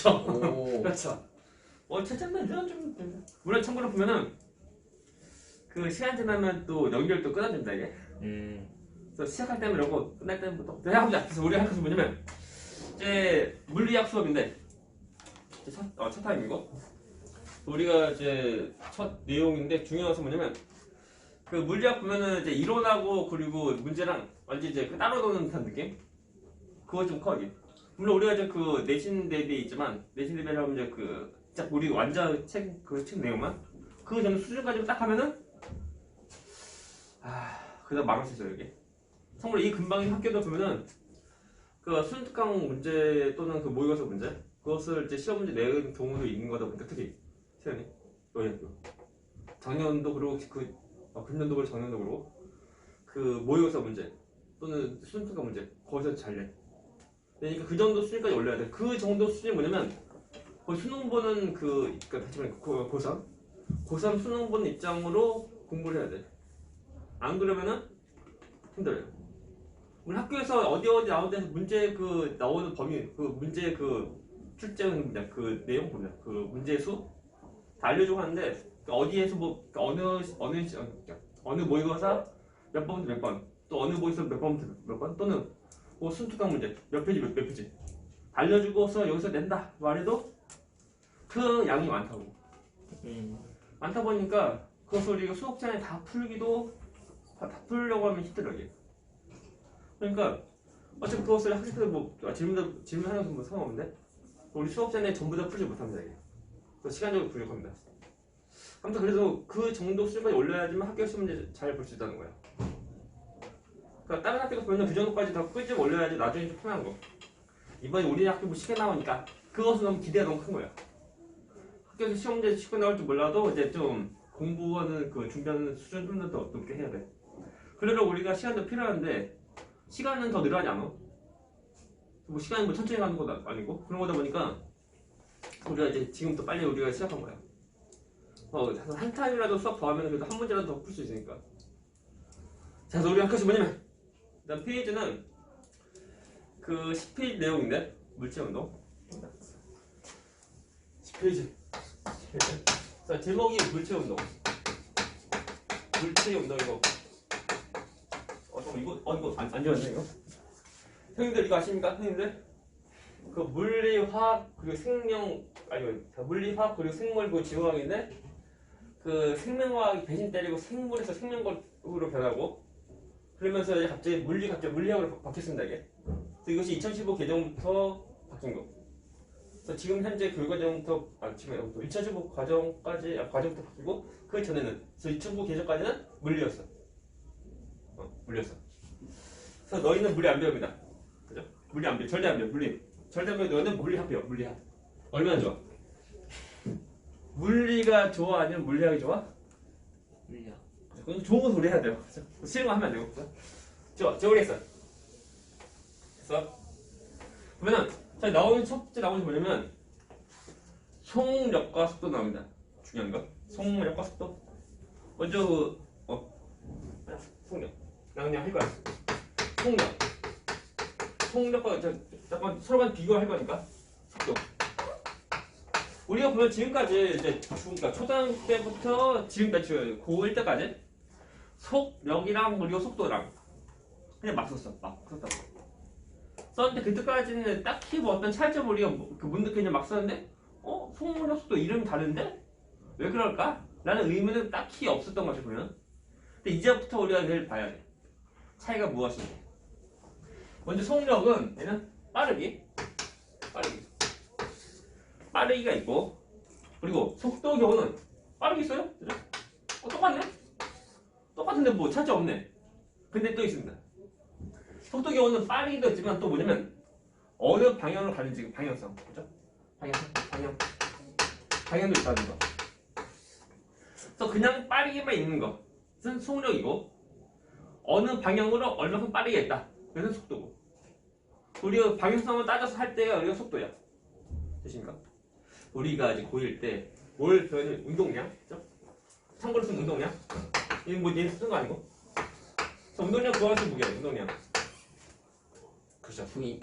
그렇죠. 오. 그렇죠. 최첨단 좀 물론 참고로 보면은 그 시간 지나면 또 연결도 끊어진다 이게. 그래서 시작할 때는 이러고 끝날 때는 또 해보자. 그래서 우리가 할 것이 뭐냐면 이제 물리학 수업인데 이제 첫 타임이고 우리가 이제 첫 내용인데 중요한 것은 뭐냐면 그 물리학 보면은 이제 이론하고 그리고 문제랑 완전 이제 따로 노는 듯한 느낌? 그거 좀 커 이게. 물론 우리가 이제 그 내신 대비에 있지만 내신 대비라고 하면 이제 그 진짜 우리 완전 책 내용만 그 정도 수준까지 딱 하면은 그다음 망할 수 있어요 이게. 참고로 이 근방인 학교도 보면은 그 수능특강 문제 또는 그 모의고사 문제 그것을 이제 시험 문제 내는 경우도 있는 거다 보니까 특히 시간이 너희 학교 작년도 그러고 금년도 그러고 작년도 그러고 그 모의고사 문제 또는 수능특강 문제 거기서 잘 내. 그러니까 그 정도 수준까지 올려야 돼. 그 정도 수준이 뭐냐면 거의 수능 보는 그러니까 다시 말해 고3 수능 보는 입장으로 공부를 해야 돼. 안 그러면은 힘들어요. 우리 학교에서 어디 나오는 데서 문제 그 나오는 범위 그 문제 그 출제는 문제 그 내용 보면 그 문제 수 다 알려주고 하는데 어디에서 뭐 어느 모의고사 몇 번부터 몇 번 또 어느 모의고사 몇 번부터 몇 번 또는 뭐 순특강 문제 몇 페이지 몇 페이지 알려주고서 여기서 낸다 말해도 그 양이 많다고. 많다 보니까 그것을 우리가 수업 시간에 다 풀기도 다 풀려고 하면 힘들어 이게. 그러니까 어차피 그것을 학생들 뭐 질문하는 건 뭐 상관없는데 우리 수업 시간에 전부 다 풀지 못합니다 이게. 시간적으로 부족합니다. 아무튼 그래도 그 정도 수준까지 올려야지만 학교 시험 문제 잘 볼 수 있다는 거야. 그러니까 다른 학교도 보면 그 정도까지 다 끄집어 올려야지 나중에 좀 편한 거. 이번에 우리 학교 뭐 시간 나오니까 그것은 너무 기대가 너무 큰 거야. 학교에서 시험 문제 쉽게 나올 줄 몰라도 이제 좀 공부하는 그 준비하는 수준 좀 더 높게 해야 돼. 그래도 우리가 시간도 필요한데 시간은 더 늘어나지 않아. 뭐 시간이 뭐 천천히 가는 것도 아니고 그런 거다 보니까 우리가 이제 지금부터 빨리 우리가 시작한 거야. 한 타임이라도 수업 더 하면 그래도 한 문제라도 더 풀 수 있으니까. 자, 그래서 우리 할 것이 뭐냐면 일단 페이지는 그 10페이지 내용인데 물체운동 10페이지. 자, 제목이 물체운동. 물체운동이고 이거 안 좋았네 이거. 선생님들 이거 아십니까? 선생님들 그 물리화학 그리고 물리화학 그리고 생물 그 지구과학인데 그 생명과학이 배신 때리고 생물에서 생명과학으로 변하고 그러면서 이제 갑자기 물리학으로 바뀌었습니다 이게. 그래서 이것이 2015 개정부터 바뀐 거. 그래서 지금 현재 교육과정부터 2015 과정부터 바뀌고 그 전에는 그래서 2015 개정까지는 물리였어. 물리였어. 그래서 너희는 물리 안 배웁니다. 그죠? 물리 안 배워. 절대 안 배워. 절대 안 배워. 너희는 물리학 배워. 물리학. 얼마나 좋아? 물리가 좋아 아니면 물리학이 좋아? 물리학. 그건 좋은 것을 우리 해야 돼요. 싫은 거 하면 안 되고. 좋아. 모르겠어. 그래서 보면은 첫 번째 나오는 게 뭐냐면 속력과 속도 나옵니다. 중요한 거. 속력과 속도. 먼저 속력. 나 그냥 할 거야. 속력과 잠깐 서로 간 비교할 거니까 속도. 우리가 보면 지금까지 이제 초등학교 때부터 지금까지 고1 때까지 속력이랑 그리고 속도랑 그냥 막 썼다고. 썼는데 그때까지는 딱히 뭐 어떤 차이점을 우리가 못 느끼냐 막 썼는데 속력 속도 이름이 다른데 왜 그럴까? 라는 의문은 딱히 없었던 거죠 보면. 근데 이제부터 우리가 내일 봐야 돼. 차이가 무엇인지. 먼저 속력은 얘는 빠르기가 있고 그리고 속도 경우는 빠르게 있어요? 그죠? 똑같네? 똑같은데 뭐 차이점 없네. 근데 또 있습니다. 속도 경우는 빠르기도 있지만 또 뭐냐면 어느 방향으로 가는지 방향성. 그죠? 방향도 있다는 거. 그래서 그냥 빠르게만 있는 것은 속력이고 어느 방향으로 얼마큼 빠르게 했다. 그래서 속도고. 우리가 방향성을 따져서 할 때가 우리가 속도야. 되십니까? 우리가 이제 고1 때 뭘 배우는 운동량, 그죠? 참고로 쓴 운동량. 이건 뭐 얘는 쓰는 거 아니고. 그래서 운동량 구하는 무게예요. 운동량. 그렇죠. V.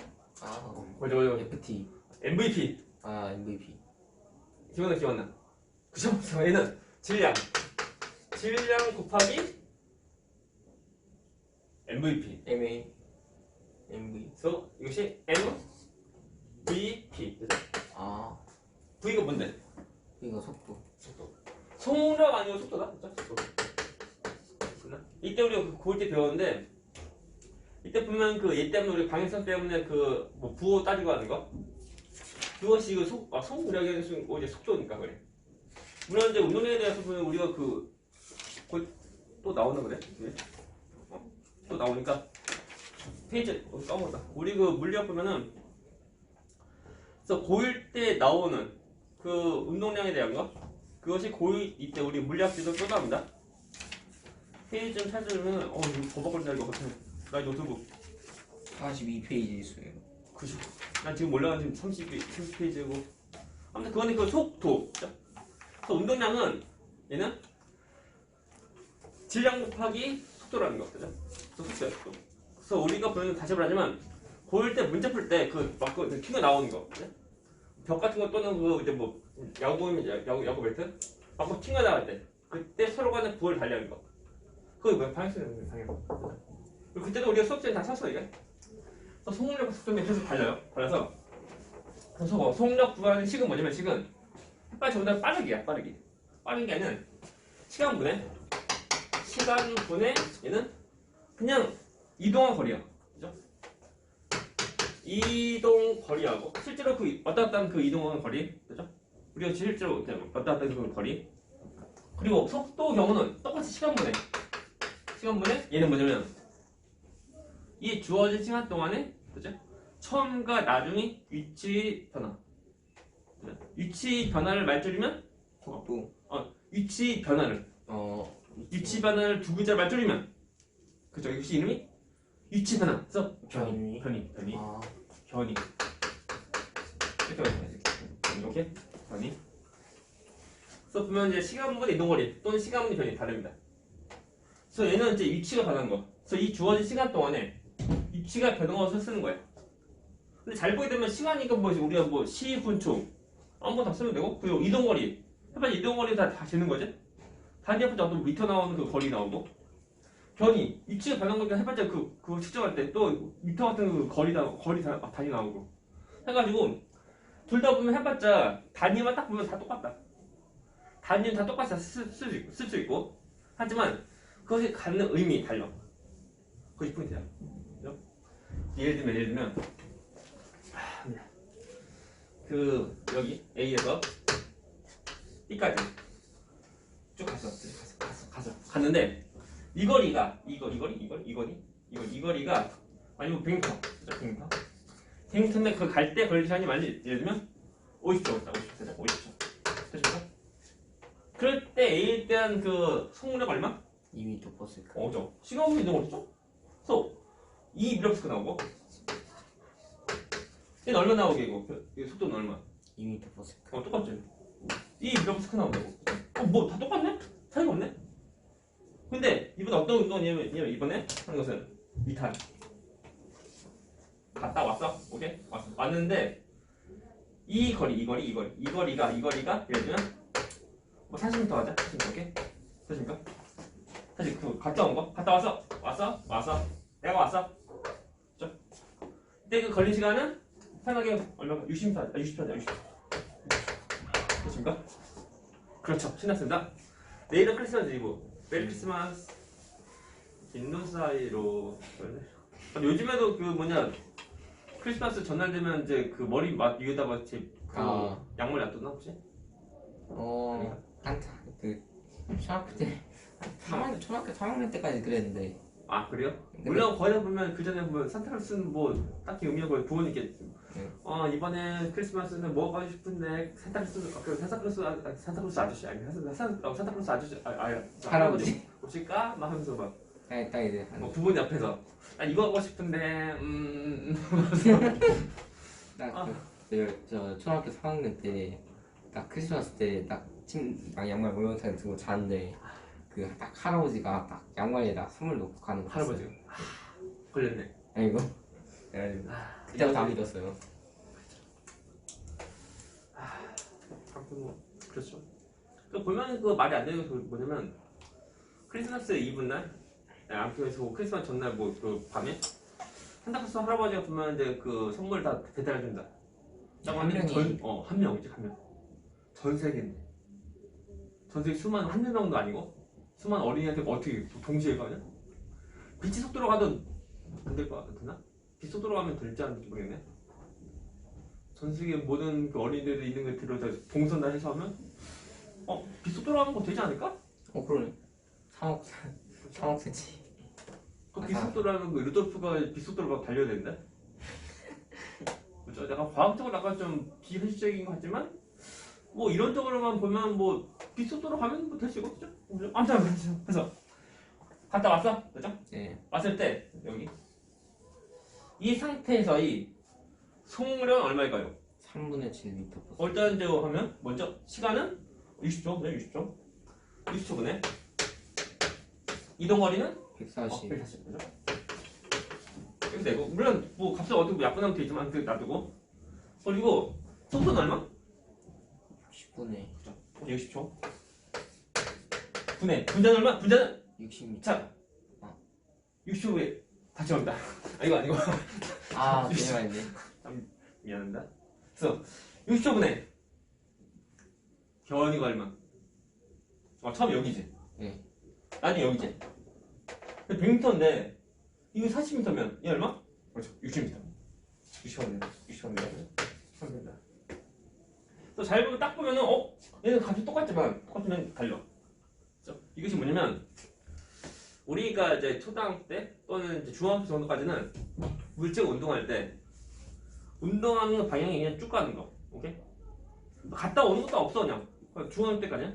맞아. FT. MVP. 아 MVP. 기억나. 그죠? 그래서 얘는 질량 곱하기 MVP. MA MV. 그래서 이것이 MVP. 그죠? 아 V가 뭔데? 이거 속도. 속도. 속력 아니고 속도다. 그죠? 속도. 이때 우리가 고1 때 배웠는데 이때 보면 그 얘 때문에 우리 방향성 때문에 그 뭐 부호 따지고 하는 거 그것이 이거 속력의 이제 속도니까 그래. 물론 이제 운동량에 대해서 보면 우리가 또 나오나 그래? 또 나오니까 페이지 까먹었다. 우리 그 물리학 보면은 그래서 고1 때 나오는 그 운동량에 대한 거 그것이 고2 이때 우리 물리학지도 또 나옵니다. 페이지 좀 찾으면 이거 버벅거린다 이거 나 노트북 42페이지 있어요. 그죠? 난 지금 올라간 지금 30페이지고 아무튼 그거는 그 속도. 그래서 운동량은 얘는 질량 곱하기 속도라는 거 그죠? 속도야 속도. 그래서 우리가 보면 다시 말하지만 고1 때 문제 풀 때 그 튕겨 나오는 거 그죠? 벽 같은 거 또는 그 이제 뭐 야구 벨트 막 튕겨 나갈 때 그때 서로 간에 부호를 달리하는 거 그거 뭐야? 방향성이야 방향성. 그때도 우리가 수업 시간에 다 쳤어 이게. 속력과 속도면 계속 달라서 그래서 속력 구하는 식은 뭐냐면 식은 햇빨 전보다 빠르기야 빠르기. 빠른 게 아니라 시간분의 얘는 그냥 이동한 거리야. 그죠? 이동 거리하고 실제로 그 왔다 갔다 하는 그 이동하는 거리 그죠? 우리가 실제로 그냥 왔다 갔다 하는 그 거리 그리고 속도 경우는 똑같이 시간분의 얘는 뭐냐면 이 주어진 시간 동안에 그죠? 처음과 나중에 위치 변화. 위치 변화를 말줄이면 속도. 위치 변화를 두 글자를 말줄이면 그죠? 이것이 이름이 위치 변화. 그래서 변이. 아 변이. 이렇게 변이. 그래서 보면 이제 시간분의 이동거리 또는 시간분의 변이 다릅니다. 그래서 얘는 이제 위치가 변한 거. 그래서 이 주어진 시간 동안에 위치가 변한 것을 쓰는 거야. 근데 잘 보게 되면 시간이니까 우리가 시, 분, 초 아무거나 다 쓰면 되고 그리고 이동거리 해봐 이동거리 다 되는 거지. 단위 앞에 어떤 미터 나오는 그 거리 나오고 변이 위치가 변한 거니까 해봤자 그거 측정할 때 또 미터 같은 그 거리 단위 나오고 해가지고 둘 다 보면 해봤자 단위만 딱 보면 다 똑같다. 단위는 다 똑같이 쓸 수 있고 하지만 그것이 갖는 의미 달라. 그것이 포인트야. 예를 들면 그 여기 A에서 B까지 쭉 갔는데 이 거리가 아니면 100m 100m인데 그 갈 때 걸릴 시간이 많이 예를 들면 50초였다 50초 됐습니까? 그럴 때 A에 대한 그 속력 얼마? 2m/s. 죠 시간으로 이동을 그래서 2m/s 나오고 얘는 얼마 나오게 이거 속도는 얼마? 2m/s. 똑같지. 2m/s 나온다고. 뭐 다 똑같네? 차이가 없네? 근데 이번에 어떤 운동이냐면 이번에 하는 것은 미탄. 갔다 왔어? 오케이? 왔는데 이 거리가 예를 들면 40m 하자. 40m 오케이? 됐습니까? 사실 갔다 온 거? 갔다 왔어? 내가 왔어? 그죠? 그때 그 걸린 시간은 편하게 얼마가? 60m 하자. 60초. 됐습니까? 그렇죠. 신났습니다. 내일은 크리스마스이고 메리 크리스마스 인도 사이로 요즘에도 크리스마스 전날 되면 이제 그 머리 맛 위에다가 양말 놔두나 혹시? 초등학교 때 초등학교 3학년 때까지 그랬는데. 아 그래요? 물론 거기 보면 그 전에 보면 산타클로스는 딱히 의미가 거의 부모님께 이번에 크리스마스는 뭐 가고 싶은데 산타클로스 아저씨 아니 산타클로스 아저씨 할아버지 오실까? 막 하면서 딱 이제 부모님 앞에서 이거 하고 싶은데 저 초등학교 3학년 때 딱 크리스마스 때 딱 양말 모양탕 들고 자는데 그 딱 할아버지가 딱 양말에다 선물 놓고 가는 거 봤어요. 할아버지가 걸렸네. 아이고 그때부터 안 믿었어요. 그렇죠. 그 보면 그 말이 안 되는 게 뭐냐면 크리스마스 이브날 아무튼에서 크리스마스 전날 뭐 그 밤에 산타클로스 할아버지가 보면 이제 그 선물 다 배달해준다. 한 명이. 한 명이지 한 명. 전 세계인데. 전 세계 수많은 한두 명도 아니고 수많은 어린이한테 어떻게 동시에 가냐? 빛이 속도로 가도 안 될 거 같나? 빛 속도로 가면 될지 안 될지 모르겠네. 전 세계 모든 그 어린이들이 있는 걸 들어서 동선다 해서 하면 빛 속도로 가면 뭐 되지 않을까? 그러네. 3억 세치. 그 빛 속도로 하면 그 루돌프가 빛 속도로 막 달려야 되는데. 그렇죠? 약간 과학적으로 약간 좀 비현실적인 것 같지만 뭐 이론적으로만 보면 뭐 빛 속도로 가면 뭐 될 수 있겠죠? 아무튼 그래서 갔다 왔어? 그죠? 네. 왔을 때 여기 이 상태에서 이 속력은 얼마일까요? 3분의 7m. 일단 이제 하면 먼저 시간은 60초, 그냥 60초. 60초분에 이동 거리는 140. 140. 그죠? 근데 이거 물론 뭐 값을 어디고 약분하면 되지만 그 놔두고 그리고 속도는 얼마? 10분의 60초. 분자는 얼마? 분자는 60m. 자 60초에 다시 갑니다. 이거 아니고 내가 있네. 미안합니다. 그래서 60초분에 견이가 얼마? 처음 여기지? 네. 나중에 여기지? 100m인데 이거 40m면 이 얼마? 그렇죠. 60m. 60m입니다. 또 잘 보면 딱 보면은 얘는 값이 똑같으면 달려. 그렇죠? 이것이 뭐냐면 우리가 이제 초등학교 때 또는 이제 중학교 정도까지는 물체가 운동할 때 운동하는 방향이 그냥 쭉 가는 거. 오케이? 갔다 오는 것도 없어 그냥. 중학교 때까지는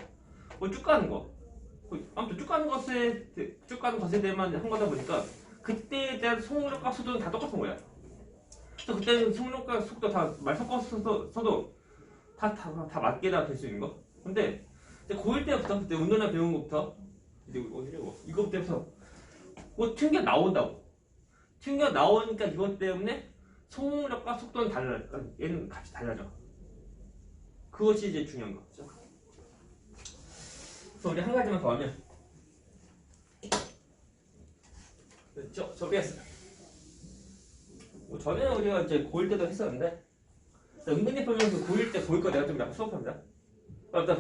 쭉 가는 거. 아무튼 쭉 가는 것에 대해만 한 거다 보니까 그때에 대한 속력과 속도는 다 똑같은 거야. 그래서 그때는 속력과 속도 다 말 섞어서도 다 맞게 다 될 수 있는 거. 근데 이제 고1 때부터 그때 운동량 배운 것부터 이제 이거부터 뭐 튕겨 나온다고. 튕겨 나오니까 이것 때문에 속력과 속도는 달라져. 얘는 값이 달라져. 그것이 이제 중요한 거죠. 그래서 우리 한 가지만 더 하면 저기였어요. 전에는 우리가 이제 고1 때도 했었는데 은근히 보면 그 고1 때 고1 거 내가 좀 약간 수업합니다.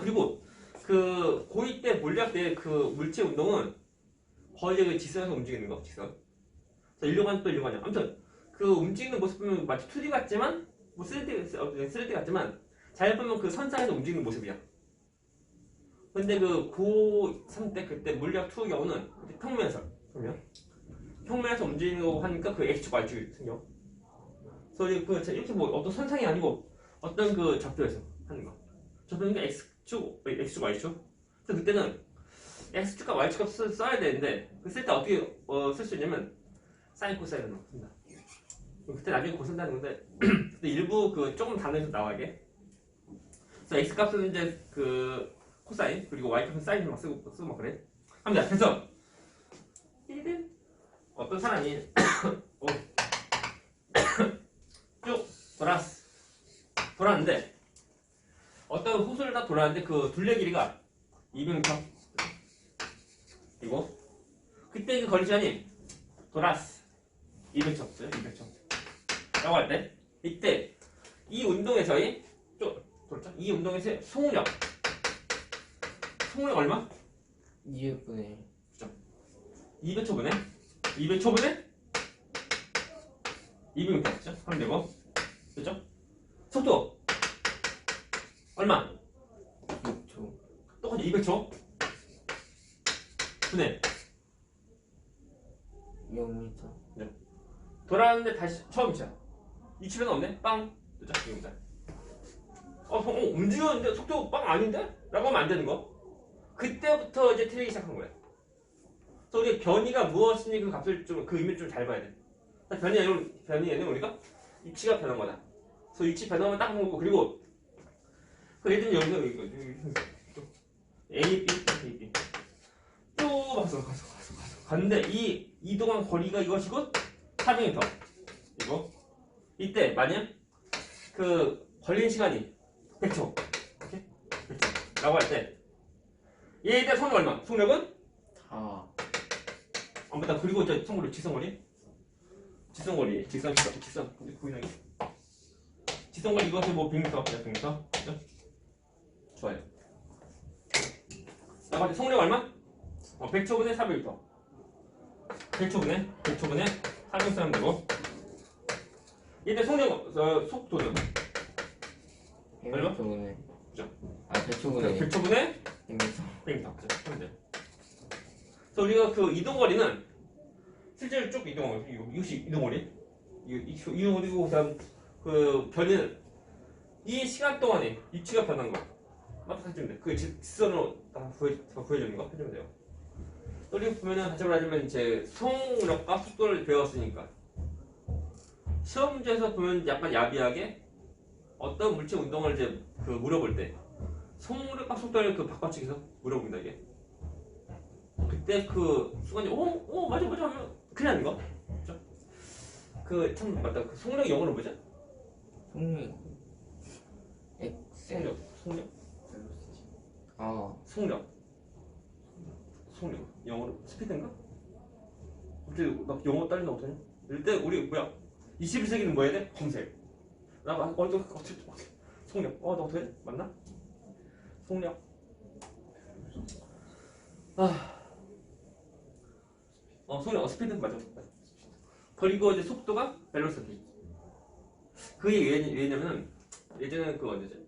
그리고 그 고2 때 물리학 때 그 물체 운동은 거의 그 직선에서 움직이는 거, 직선. 일류관 또 일류관이야. 아무튼 그 움직이는 모습 보면 마치 2D 같지만 뭐 3D 같지만 잘 보면 그 선상에서 움직이는 모습이야. 근데 그 고3 때 그때 물리학 2 경우는 평면에서 움직이는 거 하니까 그 X축, Y축이 생겨. 그래서 이렇게 뭐 어떤 선상이 아니고 어떤 그 좌표에서 하는 거. 좌표는 X축, Y축. 그래서 그때는 X축과 Y축 써야 되는데 그 쓸 때 어떻게 쓸 수 있냐면 사인 코사인을 씁니다. 그때 나중에 고쓴다는 건데 근데 일부 그 조금 단어에서 나와게. 그래서 X 값은 이제 그 코사인 그리고 Y 값은 사인 막 쓰고 막 그래. 합니다. 그래서 어떤 사람이 쭉 돌았는데 어떤 호수를 다 돌았는데 그 둘레 길이가 200m 그리고 그때 그 거리 시간이 200초 200초 라고 할 때 이때 이 운동에서의 이 운동에서의 속력 얼마? 200분의 200초분에 200m 그죠? 하면 되고 그죠? 속도 얼마? 6초. 똑같이 200초 분에 0m. 돌아왔는데 다시 처음이죠. 위치변화 없네? 빵 그죠? 이겁니다. 움직였는데 속도 빵 아닌데? 라고 하면 안 되는 거. 그때부터 이제 틀리기 시작한 거야. 그래서 우리 변이가 무엇이니 그 값을 그 의미를 좀 잘 봐야 돼. 변이에는 우리가 위치가 변한 거다. 그래서 위치 변화만 딱 보고 그리고 예를 들면 여기서 A, B 쭉 가서 갔는데 이 이동한 거리가 이것이고 400m 이거 이때 만약 그 걸린 시간이 100초 라고 할 때 얘에 대한 속력 얼마? 속력은? 다. 맞다. 그리고 이제 참고로 직선거리 직선 구인하기 직선거리 이것이 뭐 100m 100m 그죠? 좋아요. 라고 할 때 속력 얼마? 100초분의 400m 100초분의 400m 하면 되고 얘들 속력 속도는 얼마? 100초분에. 그죠? 아 100초분에 100초분의 100m. 100m 그죠? 하면 돼요. 그래서 우리가 그 이동거리는 실제로 쭉 이동하고 이것이 이동거리 이동거리고 그다음 그 변이는 이 시간 동안에 위치가 변한 거 맞다 해주면 돼. 그 직선으로 다 구해주는 거 해주면 돼요. 우리 보면은 다시 말하자면 이제 속력과 속도를 배웠으니까 시험 문제에서 보면 약간 야비하게 어떤 물체 운동을 이제 그 물어볼 때 속력과 속도를 그 바꿔치기해서 물어본다 이게. 그때 그 순간에 오 맞아 하면 큰일 나는 거. 그죠? 그 참 맞다. 그 속력 영어로 뭐죠? 속력. 엑셀. 속력. 아 속력 영어로 스피드인가? 갑자기 나 영어 딸린다 어떡하냐? 이럴 때 우리 뭐야 21세기는 뭐 해야 돼? 검색 나 어떻게 속력 나 어떻게 해? 맞나? 속력 속력 스피드 맞아. 그리고 이제 속도가 벨로시티. 그게 왜냐면은 예전에는 그 언제지?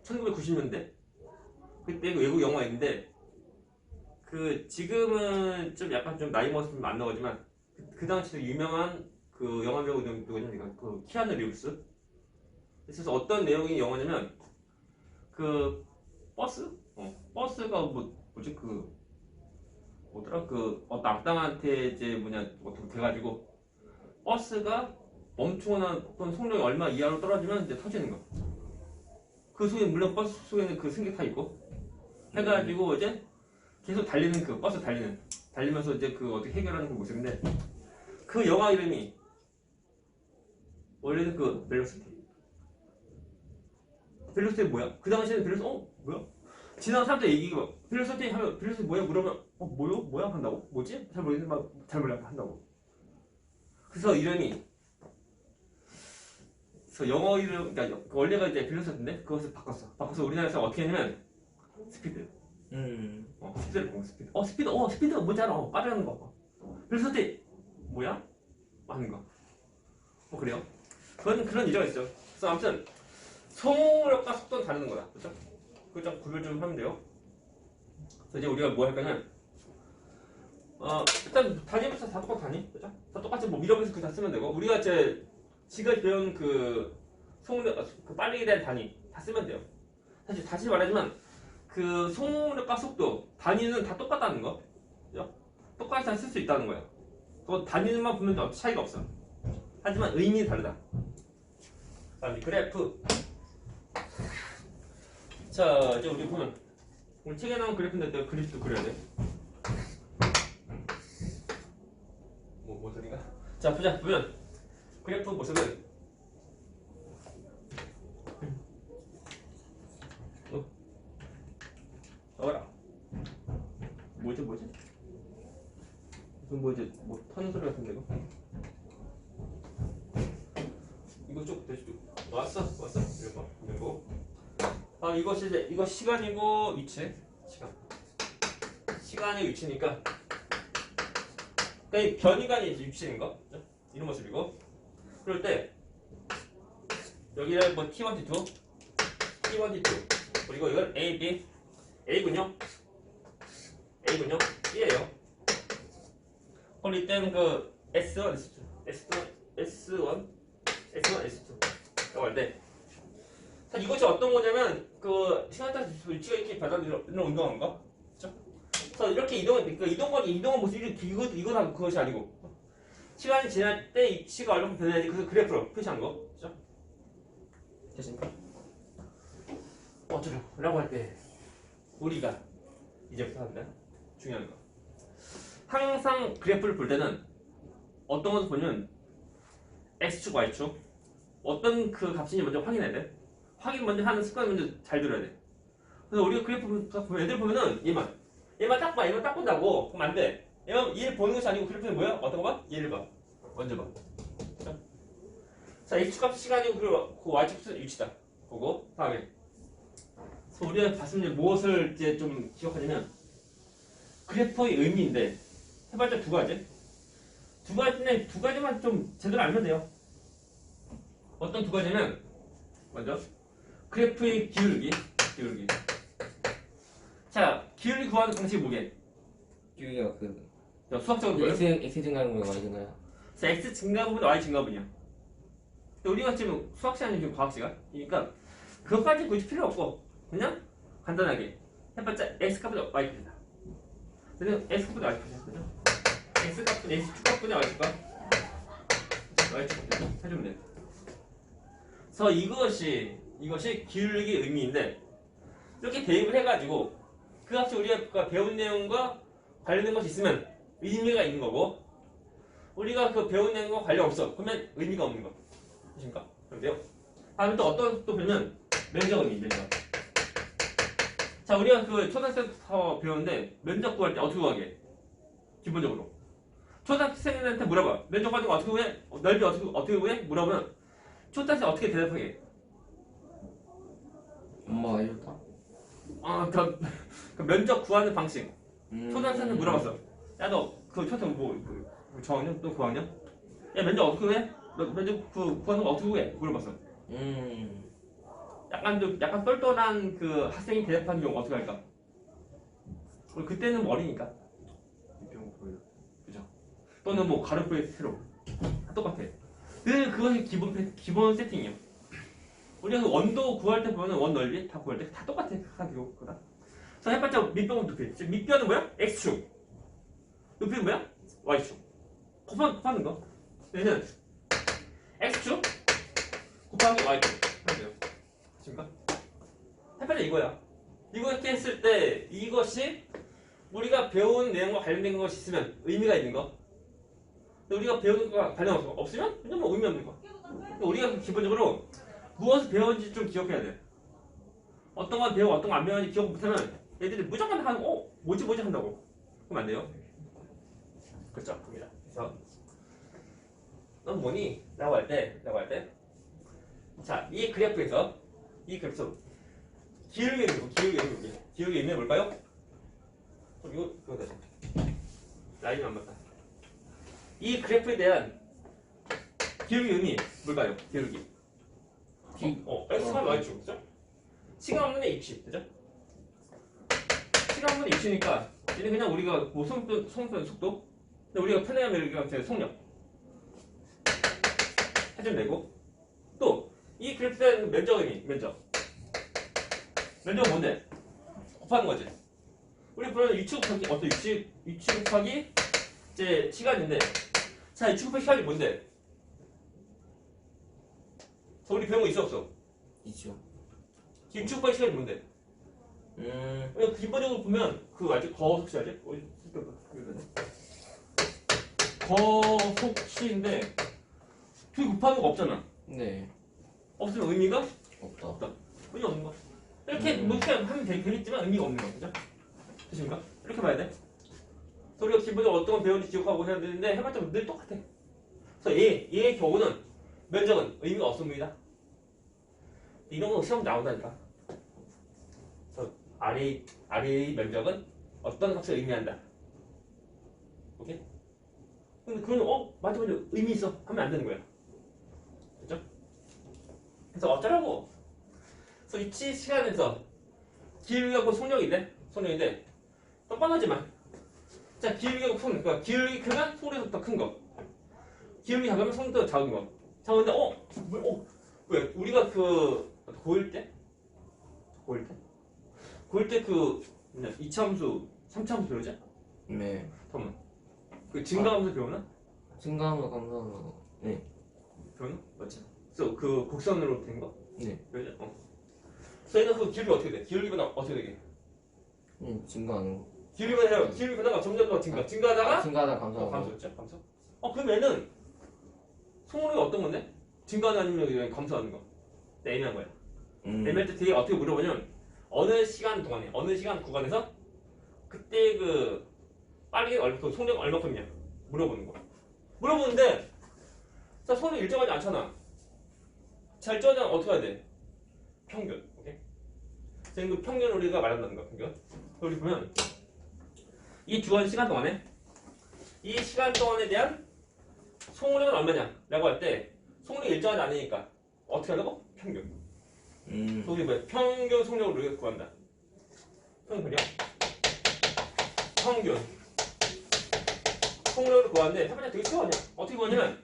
1990년대 그때 그 외국 영화인데 그 지금은 좀 약간 좀 나이 먹었으면 안 나오지만 그 당시에 유명한 그 영화 배우 누구냐면 그 키아누 리브스. 그래서 어떤 내용의 영화냐면 그 버스가 뭐지 그 뭐더라 그 악당한테 이제 어떻게 돼가지고 버스가 멈추거나 혹은 속력이 얼마 이하로 떨어지면 이제 터지는 거. 그 속에 물론 버스 속에는 그 승객 다 있고 해가지고 이제 계속 달리는 그 버스 달리면서 이제 그 어떻게 해결하는 그 모습인데 그 영화 이름이 원래는 그 벨로시티 뭐야? 그 당시에는 벨로시티 뭐야? 지나간 사람들 얘기가 벨로시티 하면 벨로시티 뭐야? 물어보면 뭐야? 한다고? 뭐지? 잘 모르겠는데 잘 몰라 한다고. 그래서 이름이 그래서 영어 이름 그러니까 원래가 이제 벨로시티인데 그것을 바꿔서 우리나라에서 어떻게 했냐면 스피드. 스피드를 보고 스피드가 뭔지 알아. 빠르는 거. 벨로시티 뭐야? 하는 거. 그래요? 그런 이유가 있죠. 그래서 아무튼 속력과 속도는 다른 거야. 그렇죠? 그거 좀 구별 좀 하면 돼요. 그래서 이제 우리가 뭐 할까는 일단 단위부터 다 똑같이 그렇죠? 다 똑같이 뭐 밀어버려서 그거 다 쓰면 되고 우리가 이제 지금 배운 그 속력 그 빨리에 대한 단위 다 쓰면 돼요. 사실 다시 말하지만 그 속력과 속도 단위는 다 똑같다는 거. 그죠? 똑같이 다 쓸 수 있다는 거예요. 그 단위만 보면 차이가 없어. 하지만 의미는 다르다. 자, 그래프. 자, 이제 우리 보면 오늘 책에 나온 그래프인데 내가 그래프도 그려야 돼. 뭐 소리가? 자, 보면 그래프 모습은 봐봐라. 뭐지? 이건 뭐 이제 뭐 터는 소리 같은데 이거? 이거 쭉 다시 쭉 왔어 이거 이거 시간이고 위치 시간의 위치니까 그러니까 변이간이 이제 위치인 거 그렇죠? 이런 모습이고 그럴 때 여기를 뭐 T1, T2 그리고 이건 A, B A군요 B예요. 그럼 이때는 그 S1, S2 라고 할 때 사실 이것이 어떤 거냐면 그 시간 따라 위치가 이렇게 변하는 운동한 거 그렇죠? 그래서 이렇게 이동한 모습이 이거 다 그것이 아니고 시간이 지날 때 위치가 얼마큼 변해야지 그래서 그래프로 표시한 거 그렇죠? 됐습니까? 어쩌라고 할 때 우리가 이제부터 합니다. 중요한 거 항상 그래프를 볼 때는 어떤 것을 보면 X축, Y축 어떤 그 값인지 먼저 확인해야 돼. 확인 먼저 하는 습관 먼저 잘 들어야 돼. 그래서 우리가 그래프 딱 보면 애들 보면은 얘만 딱 봐. 얘만 딱 본다고. 그럼 안 돼. 얘를 보는 것이 아니고 그래프는 뭐야? 어떤 거 봐? 얘를 봐. 먼저 봐. 자, x축값 시간이고 그 y축값은 위치다. 그거 다음에. 그래서 우리가 봤으면 이제 무엇을 이제 좀 기억하냐면 그래프의 의미인데 해봤자 두 가지. 두 가지만 좀 제대로 알면 돼요. 어떤 두 가지는 먼저 그래프의 기울기. 자, 기울기 구하는 방식이 뭐게? 기울기가 그 자, 수학적으로 뭐예요? X 증가분이 많이 증가요. 자, x 증가분보다 y 증가분이야. 근데 우리가 지금 수학 시간이 지금 과학 시간. 그러니까 그것까지 굳이 필요 없고 그냥 간단하게 해봤자 x 값보다 y 값이다. 그냥 x 값보다 y 값이야, 그죠? x 값은 x 축 값보다 y 값. y 축 값. 해주면 돼. 그래서 이것이 기울기 의미인데 이렇게 대입을 해가지고 그 값이 우리가 배운 내용과 관련된 것이 있으면 의미가 있는 거고 우리가 그 배운 내용과 관련 없어. 그러면 의미가 없는 거. 보십니까? 그런데요. 다음에 또 어떤 또 배우면 면적 의미, 면적. 자, 우리가 그 초등학생부터 배우는데 면적 구할 때 어떻게 구하게? 기본적으로. 초등학생한테 물어봐. 면적 구하는 거 어떻게 구해? 넓이 어떻게 구해? 물어보면 초등학생 어떻게 대답하게? 엄마가 해줬다. 그 면적 구하는 방식. 초등학생한테 물어봤어. 야, 너 그 초등 저학년? 또 9학년? 야, 면적 어떻게 구해? 너 면적 구하는 거 어떻게 구해? 물어봤어. 약간 똘똘한 그 학생이 대답하는 경우 어떻게 할까? 그때는 뭐 어리니까. 그죠? 또는 뭐 가르프의 새로. 다 똑같아. 그것이 기본 세팅이에요. 우리가 그 원도 구할 때 보면 원 넓이 다 구할 때 다 똑같아. 하기로 그다. 자, 해봤자 밑변은 높이. 지금 밑변은 뭐야? x축. 높이는 뭐야? y축. 곱하는 거. 얘는 x축 곱하기 y축. 하면 돼요. 아십니까? 해봤자 이거야. 이렇게 했을 때 이것이 우리가 배운 내용과 관련된 것이 있으면 의미가 있는 거. 근데 우리가 배우는 거가 관련 없으면 그냥 뭐 의미 없는 거. 근데 우리가 기본적으로 무엇을 배웠는지 좀 기억해야 돼. 어떤 건 배우고 어떤 건 안 배웠는지 기억 못하면 애들이 무조건 하는 뭐지 한다고. 그러면 안 돼요. 그렇죠. 그럽니다. 그래서 넌 뭐니? 라고 할 때 자, 이 그래프에서 기울기 의미 뭘까요? 이거 되죠. 라인이 안 맞다. 이 그래프에 대한 기울기 의미 뭘까요? 기울기. x가 y축, 그죠? 시간 없는 애 입시, 그죠? 시간 없는 애 입시니까 얘는 그냥 우리가 뭐 송편 속도, 근데 우리가 편의하면 이렇게 속력 해주면 되고 또 이 그래프에 대한 면적 의미, 면적은 뭔데? 곱하는 거지. 우리 보면 유축 곱하기 어떤 유축 곱하기 이제 시간인데, 자, 유축 곱하기 시간이 뭔데? 우리 배운 거 있어 없어? 있죠. 유축 곱하기 시간이 뭔데? 그냥 기본적으로 보면 그거 알지? 거속시 알지? 거속시인데 둘이 곱하는 거 없잖아. 네. 없으면 의미가 없다. 의미 없는 거. 이렇게 이렇게 하면 되겠지만 의미가 없는 거, 그죠? 되십니까? 이렇게 봐야 돼. 그래서 우리가 기본적으로 어떤 걸 배우는지 기억하고 해야 되는데 해봤자 늘 똑같아. 그래서 얘의 경우는 면적은 의미가 없습니다. 이런 거 시험 나온다니까. 그래서 아래의 면적은 어떤 값을 의미한다. 오케이? 근데 그건 맞아 의미 있어 하면 안 되는 거야. 그죠? 그래서 어쩌라고? 그래서 이 시간에서 기울기하고 속력인데 뻔하지만 자, 기울기하고 속력, 그러니까 기울기 크면 속력이 더 큰 거, 기울기 작으면 속력이 더 작은 거. 자, 근데 왜 우리가 그 고1 때 그 이차함수, 삼차함수 배우지? 네. 잠깐만. 그 증가함수 배우나? 증가함수 감소함수. 네. 배우나? 맞지? 그래서 그 곡선으로 된 거? 네. 배우지? 그래서 얘는 그 기울기 어떻게 돼? 기울기 변화 어떻게 되게? 증가하는 거. 기울기 변화가 점점 더 증가하다가 증가하다 감소하고. 감소였죠? 감소? 그럼 얘는 속력이 어떤 건데? 증가하는 아니면 감소하는 거? 애매한 거야. 애매할 때 되게 어떻게 물어보냐면 어느 시간 동안에 어느 시간 구간에서 그때 그 빠르게 그 속력 얼마큼이냐 물어보는 거. 물어보는데 자 속력 일정하지 않잖아. 자 일정하면 어떻게 해야 돼? 평균. 오케이? 지금 그 평균 우리가 말한다는 거 평균. 여기 보면 이 주어진 시간 동안에 이 시간 동안에 대한 속력은 얼마냐? 라고 할 때 속력이 일정하지 않으니까 어떻게 하라고? 평균. 속력이 뭐야? 평균 속력을 우리가 구한다. 평균이요? 평균 속력을 구하는데 첫 번째 되게 쉬워. 그냥 어떻게 구하냐면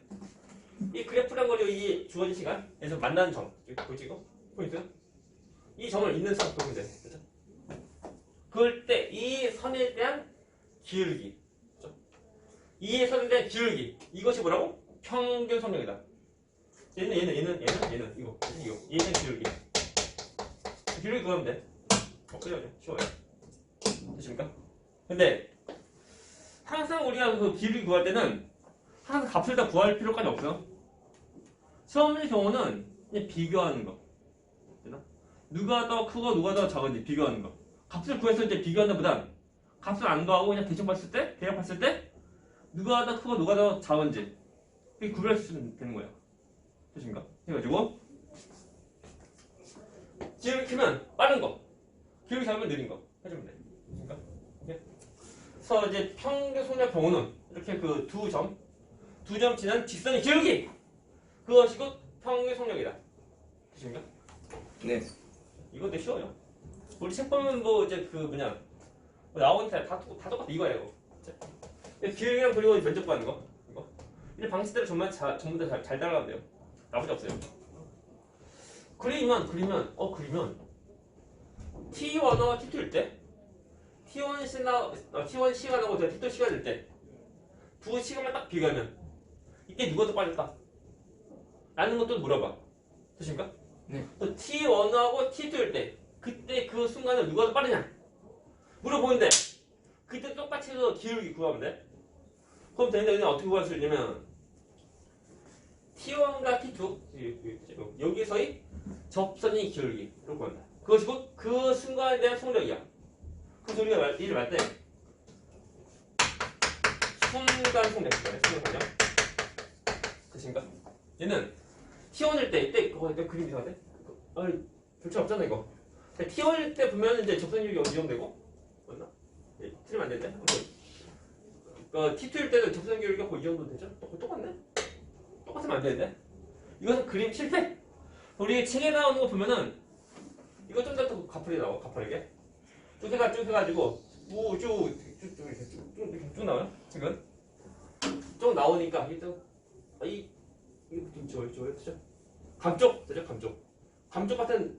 이 그래프란 거리 이 주어진 시간에서 만나는 점 보이지고 포인트 이 점을 있는 선 보면 돼. 그렇죠? 그럴 때 이 선에 대한 기울기, 그렇죠? 이 선에 대한 기울기 이것이 뭐라고? 평균 속력이다. 얘는 이거 얘는 기울기 구하면 돼. 그래요, 쉬워요. 되십니까? 근데 항상 우리가 그 기울기 구할 때는 항상 값을 다 구할 필요까지 없어요. 시험의 경우는 그냥 비교하는 거. 되나? 누가 더 크고 누가 더 작은지 비교하는 거. 값을 구했을 때 비교하는 것보단 값을 안 구하고 그냥 대략 봤을 때 누가 더 크고 누가 더 작은지 그게 구별할 수 있으면 되는 거예요. 되십니까? 해가지고 기울기 크면 빠른 거, 기울기 작으면 느린 거 해주면 돼. 되십니까? 오케이? 그래서 이제 평균 속력 경우는 이렇게 그 두 점 지난 직선의 기울기 그것이 곧 평균 속력이다. 되십니까? 네. 이것도 쉬워요. 우리 책 보면 뭐 이제 그 뭐냐 나오는 다 똑같아 이거예요. 기울기랑 그리고 면적 구하는 거 이거 이 방식대로 전부 다 잘 따라가면 돼요. 나머지 없어요. 그리면 T1와 T2일 때 T1 시간하고 T2 시간일 때 두 시간만 딱 비교하면 이때 누가 더 빨랐다? 라는 것도 물어봐. 되십니까? 네. 또 T1하고 T2일 때 그때 그 순간에 누가 더 빠르냐? 물어보는데 그때 똑같이 그 기울기 구하면 돼. 그럼 되는데 그냥 어떻게 구할 수 있냐면 T1과 T2 여기서의 접선의 기울기를 구한다. 그것이 곧 그 순간에 대한 속력이야. 그래서 우리가 이를 말 때 순간 속력 되십니까? 얘는 T1일 때 이때 그림 이상한데? 별차 없잖아 이거. T1일 때 보면 이제 접선율이 어느 정도 되고 맞나? 틀리면 안 되는데? T2일 때도 접선율이 거의 이 정도 되죠? 똑같네? 똑같으면 안 되는데? 이것은 그림 실패! 우리 책에 나오는 거 보면은 이거 좀 더 가파르게 나와, 가파르게. 쭉 해가지고 쭉 나와요? 지금? 쭉 나오니까 이게 좀 이거 좀 좋아요, 그죠? 감쪽, 되죠? 감쪽 같은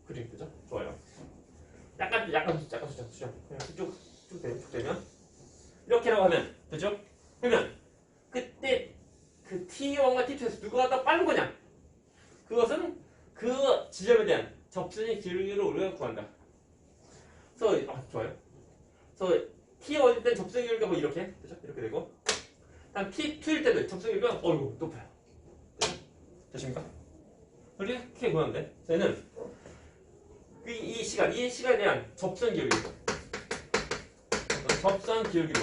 그림, 그죠? 좋아요. 약간 수정. 그냥 쭉 되면 이렇게라고 하면 되죠? 그러면 그때 그 T1과 T2에서 누가 더 빠른 거냐? 그것은 그 지점에 대한 접선의 기울기를 우리가 구한다. 그래서 좋아요. 그래서 T1일 때 접선 기울기가 뭐 이렇게 되죠? 이렇게 되고 다음 T2일 때도 접선 기울기가 높아요. 되죠? 되십니까? 이렇게 구하면 돼. 저희는 이 시간에 대한 접선 기울기 구한다. 접선 기울기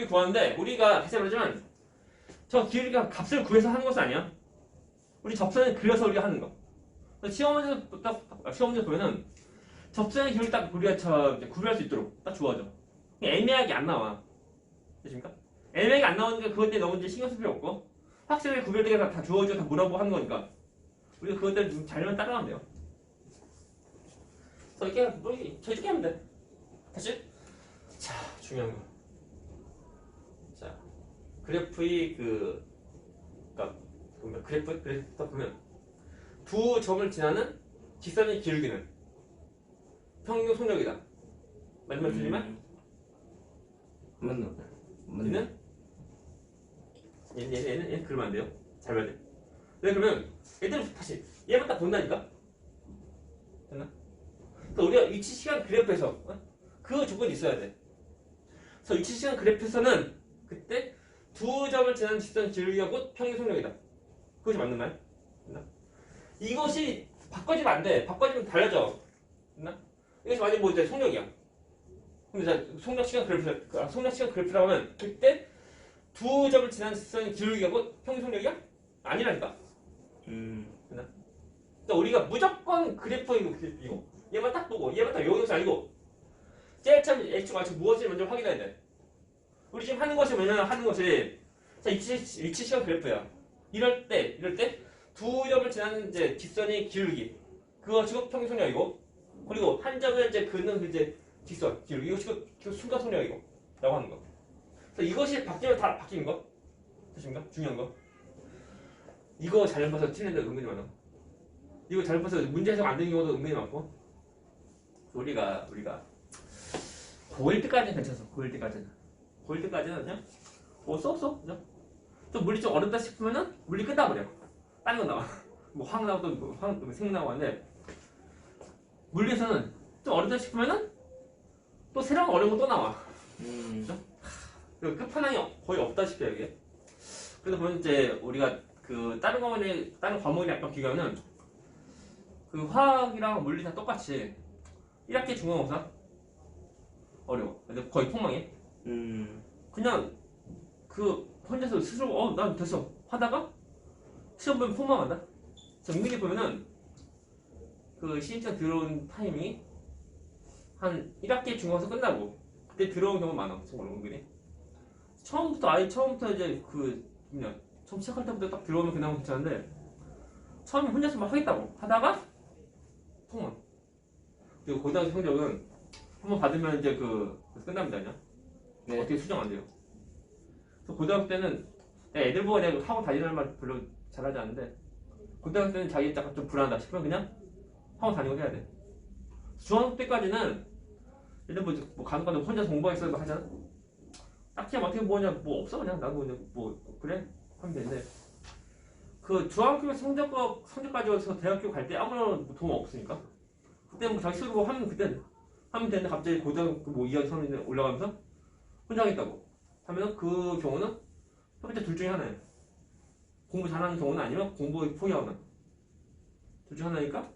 구하는데 우리가 다시 말하지만 저 기울기가 값을 구해서 하는 것은 아니야. 우리 접선을 그려서 우리가 하는 거. 시험문제 보면은 접선의 기울기 딱 우리가 구별할 수 있도록 딱 주어져. 애매하게 안 나와. 되십니까? 애매하게 안 나오니까 그것 때문에 너무 이제 신경 쓸 필요 없고 확실하게 구별되게 다 주어져 다 뭐라고 하는 거니까 우리가 그것 때문에 잘만 따라가면 돼요. 그래서 이렇게 뭐 저렇게 하면 돼. 다시 자 중요한 거. 자 그래프의 그러니까 그래프 딱 보면 두 점을 지나는 직선의 기울기는 평균 속력이다. 맞는 말 틀리면? 맞나? 얘는 그러면 안 돼요. 잘 봐야 돼. 왜 그러면 얘들은 다시 얘만 딱 본다니까. 됐나? 그러니까 우리가 위치 시간 그래프에서 그 조건이 있어야 돼. 그래서 위치 시간 그래프에서는 그때 두 점을 지나는 직선 기울기가 곧 평균 속력이다. 그것이 맞는 말? 됐나? 이것이 바꿔지면 안 돼. 바꿔지면 달라져. 됐나? 이것이 만약에 뭐 이제 속력이야. 근데 자, 속력 시간 그래프라고 하면 그때 두 점을 지난 직선이 기울기하고 평균 속력이야? 아니라니까. 됐나? 그러니까 우리가 무조건 그래프이고 얘만 딱 보고 얘만 딱 외우는 것이 아니고 제일 처음 X축 Y축 무엇을 먼저 확인해야 돼. 우리 지금 하는 것이 뭐냐면 하는 것이 자 일치 시간 그래프야. 이럴 때 두 점을 지나는 이제 직선의 기울기 그거 지금 평균 속력이고 그리고 한 점을 이제 긋는 이제 직선 기울기 이거 지금 순간 속력이고 라고 하는 거. 그래서 이것이 바뀌면 다 바뀌는 거. 되십니까? 중요한 거. 이거 잘못 봐서 틀린 데 은근히 많아. 이거 잘못 봐서 문제 해석 안 되는 경우도 은근히 많고. 우리가 고1 때까지는 괜찮았어. 고1 때까지는 그냥 뭐 써. 그냥 좀 물리 좀 어렵다 싶으면은 물리 끝나버려. 다른 거 나와. 뭐 화학 나오든 생 나오고 하는데 물리에서는 좀 어렵다 싶으면은 또 새로운 어려운 거 또 나와. 그죠? 그 끝판왕이 거의 없다시피 이게. 그래서 보면 이제 우리가 그 다른 과목이랑 약간 비교하면 그 화학이랑 물리 다 똑같이 1학기 중간고사 어려워. 근데 거의 폭망해. 그냥 그 혼자서 스스로 난 됐어 하다가 시험 보면 폭망한다. 은근히 보면은 그 신입생 들어온 타이밍이 한 1학기 중간고사 끝나고 그때 들어온 경우 많아. 정말 은근히. 처음부터 이제 그 그냥 처음 시작할 때부터 딱 들어오면 그나마 괜찮은데 처음에 혼자서 막 하겠다고 하다가 폭망. 그리고 고등학교 성적은 한번 받으면 이제 끝납니다 그냥. 네. 어떻게 수정 안 돼요. 그래서 고등학교 때는 애들 보고 내가 학원 다니는 말 별로 잘하지 않는데 고등학교 때는 자기 약간 좀 불안하다 싶으면 그냥 학원 다니고 해야 돼. 중학교 때까지는 얘들 뭐 간혹가다 혼자 공부하겠어 하잖아. 딱히 어떻게 뭐냐 뭐 없어 그냥 나도 그냥 뭐 그래 하면 되는데 그 중학교 성적까지 와서 대학교 갈 때 아무런 도움 없으니까 그때 뭐 자기 스스로 하면 그때 하면 되는데 갑자기 고등학교 뭐 2학년 3학년 올라가면서 혼자 하겠다고 하면 그 경우는 첫 번째 둘 중에 하나예요. 공부 잘하는 경우는 아니면 공부 포기하거나 둘 중에 하나니까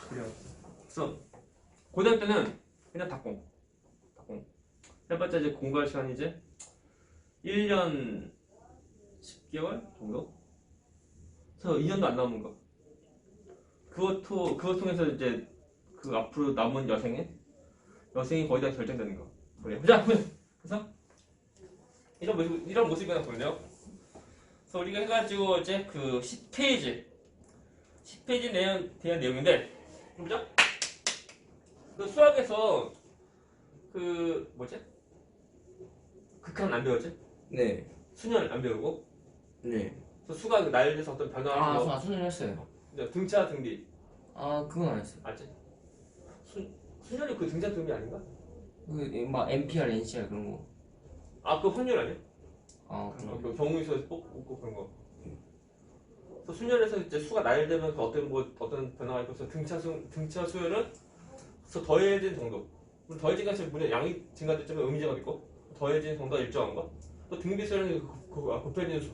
그래요. 그래서 고등학교 때는 그냥 닭공 해봤자 이제 공부할 시간이 이제 1년 10개월 정도? 그래서 2년도 안 남은 거. 그것 통해서 이제 그 앞으로 남은 여생이 거의 다 결정되는 거. 그래요. 자, 그래서 이런 모습이나 보면요. 그래서 우리가 해가지고 이제 그 10페이지 대한 내용인데, 보자. 그 수학에서 그 뭐지? 극한 안 배웠지? 네. 수열 안 배우고. 네. 그래서 수가 날려서 어떤 변화가 저 수능 했어요. 등차 등비. 그건 안 했어요. 알지? 수열이 그 등차 등비 아닌가? 막 NPR, NCR 그런 거. 그 확률 아니야? 그런 거. 그 경우에서 뽑고 그런 거. 그래서 순열에서 이제 수가 나열되면 그 어떤 변화가 있고, 등차 수열은 그래서 더해진 정도. 더해진 것이 물론 양이 증가됐지만 의미제가 있고, 더해진 정도가 일정한 거. 또 등비 수열은 곱해진 수.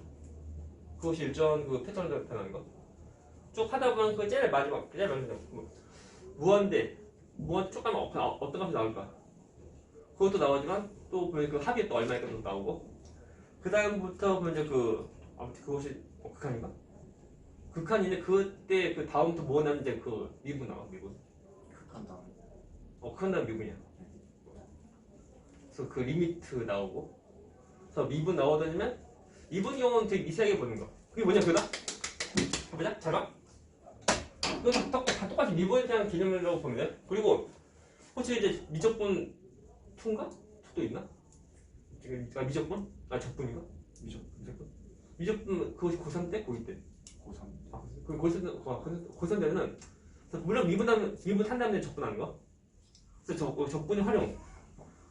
그것이 일정한 그 패턴을 변하는 거. 쭉 하다 보면 그 제일 마지막 무한 쭉 가면 어떤 값이 나올까? 그것도 나오지만 또 보면 그 합이 또 얼마일까 도 나오고. 그 다음부터 보면 이제 아무튼 그것이 극한인가? 극한인데 그때 그 다음부터 뭐 나면 이제 그 미분 나와. 미분. 극한 다음. 극한 다음 미분이야. 그래서 그 리미트 나오고. 그래서 미분 나오더니면 미분 경우는 되게 미세하게 보는 거. 그게 뭐냐 그거다? 보자. 잘 봐. 이건 다 똑같이 미분에 대한 개념이라고 보면 돼. 그리고 혹시 이제 미적분 2인가? 2도 있나? 미적분? 적분인가? 미적분 그것이 고3 때? 고2 때? 고3. 그 고3 때는 물론 미분한 다음에 적분하는 거. 그래서 적분의 활용.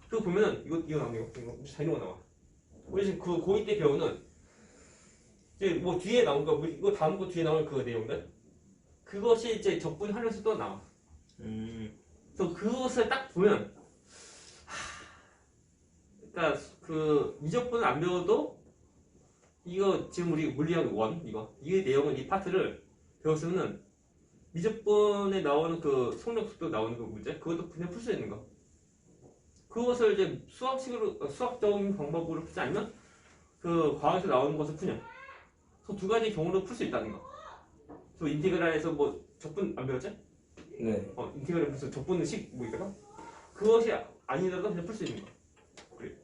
그거 보면은 이거 나오네. 이거 자유로가 나와. 우리 지금 그 고2 때 배우는 이제 뭐 뒤에 나온 거, 이거 다음 거 뒤에 나올 그 내용들. 그것이 이제 적분의 활용에서 또 나와. 그래서 그것을 딱 보면 그러니까 그 미적분을 안 배워도 이거 지금 우리 물리학 1 이 내용은 이 파트를 배웠으면은 미적분에 나오는 그 속력속도 나오는 그 문제 그것도 그냥 풀 수 있는 거. 그것을 이제 수학적인 방법으로 풀지 않으면 그 과학에서 나오는 것을 푸냐. 그 두 가지 경우로 풀 수 있다는 거. 또 인테그랄에서 뭐 적분 안 배웠지? 네. 인테그랄 무슨 적분식 뭐 있다가 그것이 아니더라도 그냥 풀 수 있는 거. 그래.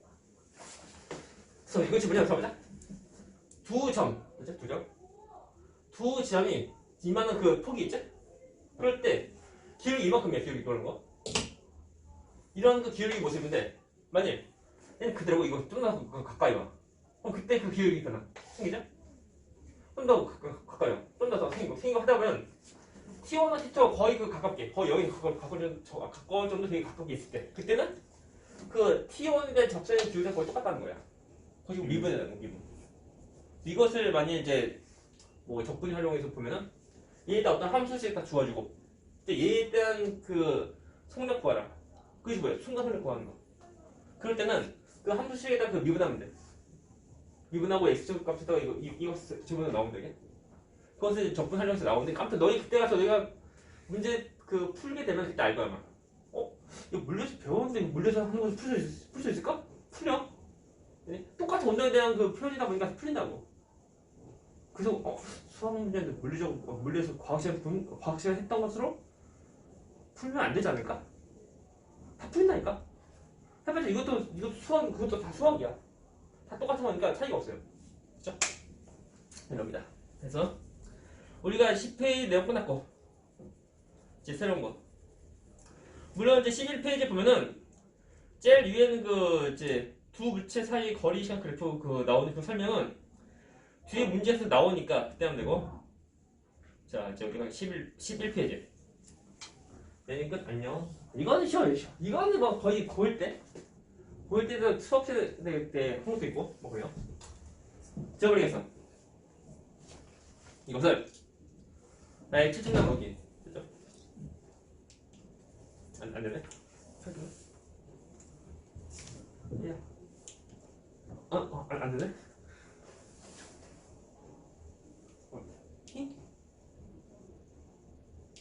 그래서 이거 지금 뭐냐 보자. 두 점, 그치? 두 점. 두 지점이 이만한 그 폭이 있지? 그럴 때 기울기 이만큼이야. 기울기 그런 거. 이런 그 기울기 모습인데 만약 얘는 그대로 이거 좀 더 가까이 와. 그럼 그때 그 기울기 변화 생기죠? 좀 더 가까이 와. 좀 더 생기고 하다 보면 T1과 T2가 거의 그 가깝게 거의 여기 가까울 정도 되게 가깝게 있을 때 그때는 그 T1에 대한 접선의 기울기가 거의 똑같다는 거야. 거의 지금 미분이라는 거 미분. 이것을 만약 이제 뭐 적분이 활용해서 보면은 얘에다 어떤 함수씩 다 주어주고 얘에 대한 그 속력 구하라. 그게 뭐야? 순간 속력 구하는 거. 그럴 때는 그 함수식에다 그 미분하면 돼. 미분하고 x축 값에다가 이거 집어넣어 나오면 되게. 그것을 적분 활용해서 나오는데 아무튼 너희 그때 가서 너희가 문제 그 풀게 되면 그때 알 거야 아마. 이거 물리에서 배웠는데 물리에서 하는 것을 풀 수 있을까? 풀려. 네? 똑같은 원동에 대한 그 표현이다 보니까 풀린다고. 그래서 수학 문제인데 물리에서 과학 시간 했던 것으로 풀면 안 되지 않을까? 다 풀린다니까? 해봤자 이것도 수학, 그것도 다 수학이야. 다 똑같은 거니까 차이가 없어요. 그쵸? 이럽니다. 그래서 우리가 10페이지 내용 끝났고 이제 새로운 거. 물론 이제 11페이지 보면은 제일 위에는 그 이제 두 물체 사이 거리 시간 그래프 그 나오는 그 설명은 뒤에 문제에서 나오니까 그때 하면 되고. 자 이제 우리가 11페이지. 내일 끝 안녕. 이거는 쉬워요. 이거는 뭐 거의 고일 때도 수업실 때 한 것도 있고 뭐 그래요. 지워버리겠어. 이것을 나의 최첨단 거기 됐죠? 안 되네? 설정. 안 되네?